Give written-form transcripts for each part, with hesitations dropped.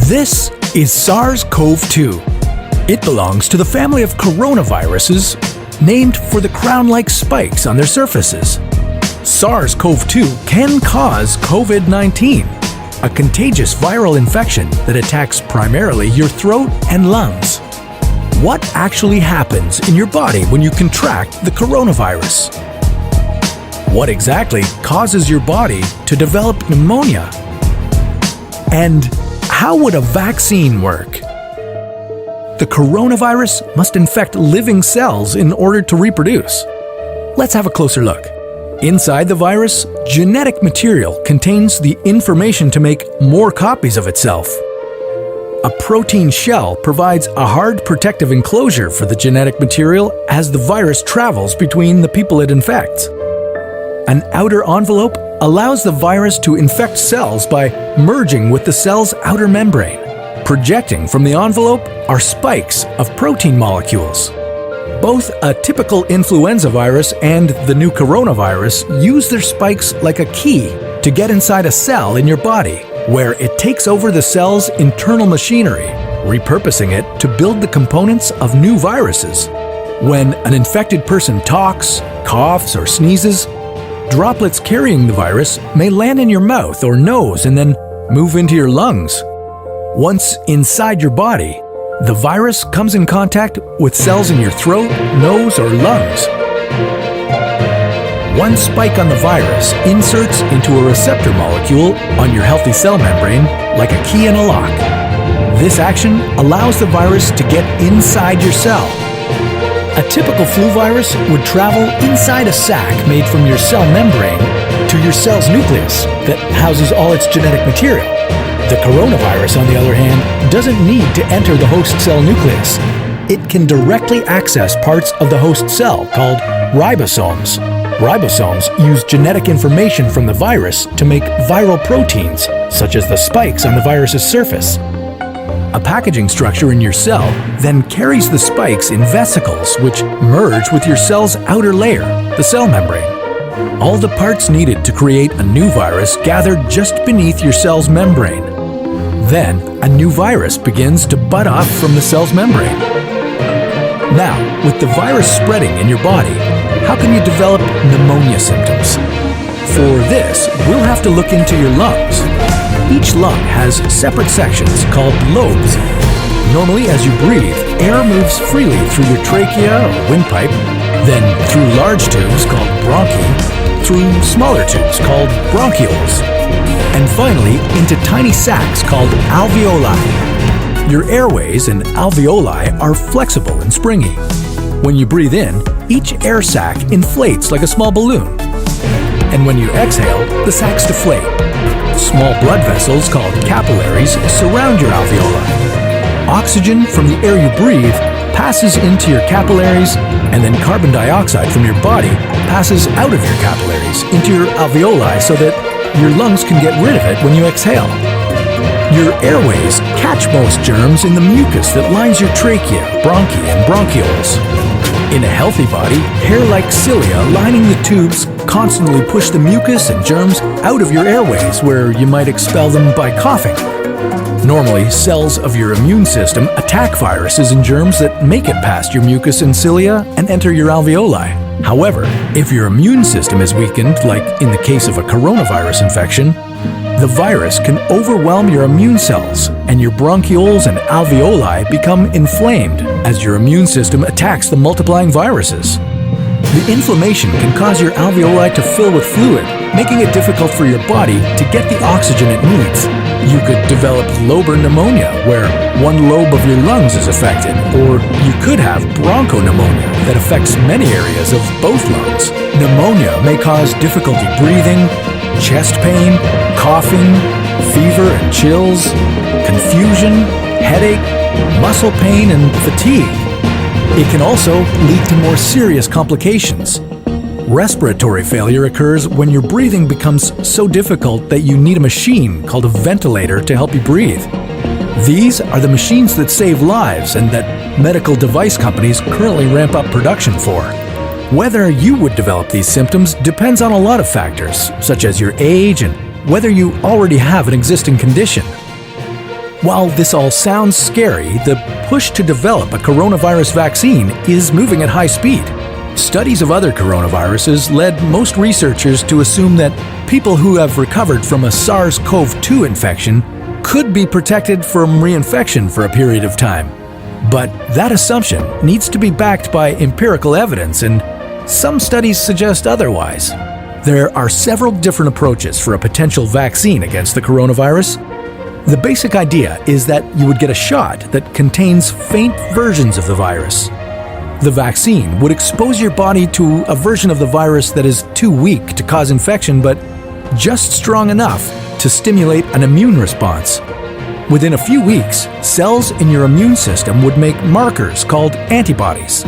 This is SARS-CoV-2. It belongs to the family of coronaviruses named for the crown-like spikes on their surfaces. SARS-CoV-2 can cause COVID-19, a contagious viral infection that attacks primarily your throat and lungs. What actually happens in your body when you contract the coronavirus? What exactly causes your body to develop pneumonia? And how would a vaccine work? The coronavirus must infect living cells in order to reproduce. Let's have a closer look. Inside the virus, genetic material contains the information to make more copies of itself. A protein shell provides a hard protective enclosure for the genetic material as the virus travels between the people it infects. An outer envelope allows the virus to infect cells by merging with the cell's outer membrane. Projecting from the envelope are spikes of protein molecules. Both a typical influenza virus and the new coronavirus use their spikes like a key to get inside a cell in your body, where it takes over the cell's internal machinery, repurposing it to build the components of new viruses. When an infected person talks, coughs, or sneezes, droplets carrying the virus may land in your mouth or nose and then move into your lungs. Once inside your body, the virus comes in contact with cells in your throat, nose, or lungs. One spike on the virus inserts into a receptor molecule on your healthy cell membrane like a key in a lock. This action allows the virus to get inside your cell. A typical flu virus would travel inside a sac made from your cell membrane to your cell's nucleus that houses all its genetic material. The coronavirus, on the other hand, doesn't need to enter the host cell nucleus. It can directly access parts of the host cell called ribosomes. Ribosomes use genetic information from the virus to make viral proteins, such as the spikes on the virus's surface. A packaging structure in your cell then carries the spikes in vesicles which merge with your cell's outer layer, the cell membrane. All the parts needed to create a new virus gather just beneath your cell's membrane. Then, a new virus begins to bud off from the cell's membrane. Now, with the virus spreading in your body, how can you develop pneumonia symptoms? For this, we'll have to look into your lungs. Each lung has separate sections called lobes. Normally, as you breathe, air moves freely through your trachea or windpipe, then through large tubes called bronchi, through smaller tubes called bronchioles, and finally into tiny sacs called alveoli. Your airways and alveoli are flexible and springy. When you breathe in, each air sac inflates like a small balloon. And when you exhale, the sacs deflate. Small blood vessels called capillaries surround your alveoli. Oxygen from the air you breathe passes into your capillaries, and then carbon dioxide from your body passes out of your capillaries into your alveoli so that your lungs can get rid of it when you exhale. Your airways catch most germs in the mucus that lines your trachea, bronchi, and bronchioles. In a healthy body, hair-like cilia lining the tubes constantly push the mucus and germs out of your airways, where you might expel them by coughing. Normally, cells of your immune system attack viruses and germs that make it past your mucus and cilia and enter your alveoli. However, if your immune system is weakened, like in the case of a coronavirus infection, the virus can overwhelm your immune cells, and your bronchioles and alveoli become inflamed as your immune system attacks the multiplying viruses. The inflammation can cause your alveoli to fill with fluid, making it difficult for your body to get the oxygen it needs. You could develop lobar pneumonia, where one lobe of your lungs is affected, or you could have bronchopneumonia that affects many areas of both lungs. Pneumonia may cause difficulty breathing, chest pain, coughing, fever and chills, confusion, headache, muscle pain, and fatigue. It can also lead to more serious complications. Respiratory failure occurs when your breathing becomes so difficult that you need a machine called a ventilator to help you breathe. These are the machines that save lives and that medical device companies currently ramp up production for. Whether you would develop these symptoms depends on a lot of factors, such as your age and whether you already have an existing condition. While this all sounds scary, the push to develop a coronavirus vaccine is moving at high speed. Studies of other coronaviruses led most researchers to assume that people who have recovered from a SARS-CoV-2 infection could be protected from reinfection for a period of time. But that assumption needs to be backed by empirical evidence, and some studies suggest otherwise. There are several different approaches for a potential vaccine against the coronavirus. The basic idea is that you would get a shot that contains faint versions of the virus. The vaccine would expose your body to a version of the virus that is too weak to cause infection, but just strong enough to stimulate an immune response. Within a few weeks, cells in your immune system would make markers called antibodies,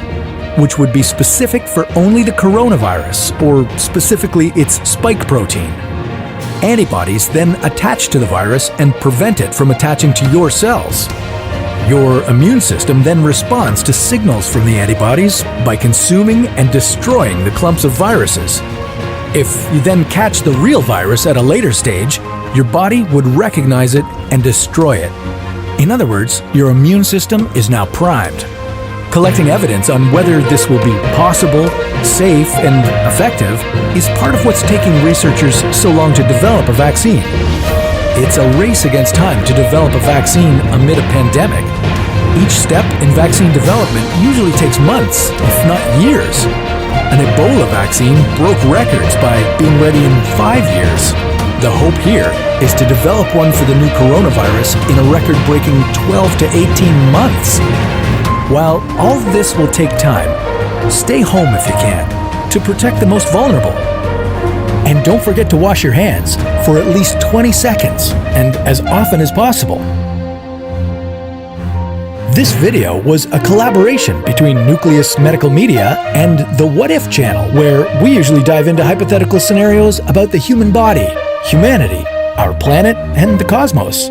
which would be specific for only the coronavirus, or specifically its spike protein. Antibodies then attach to the virus and prevent it from attaching to your cells. Your immune system then responds to signals from the antibodies by consuming and destroying the clumps of viruses. If you then catch the real virus at a later stage, your body would recognize it and destroy it. In other words, your immune system is now primed. Collecting evidence on whether this will be possible, safe, and effective is part of what's taking researchers so long to develop a vaccine. It's a race against time to develop a vaccine amid a pandemic. Each step in vaccine development usually takes months, if not years. An Ebola vaccine broke records by being ready in 5 years. The hope here is to develop one for the new coronavirus in a record-breaking 12 to 18 months. While all of this will take time, stay home if you can, to protect the most vulnerable. And don't forget to wash your hands for at least 20 seconds and as often as possible. This video was a collaboration between Nucleus Medical Media and the What If channel, where we usually dive into hypothetical scenarios about the human body, humanity, our planet, and the cosmos.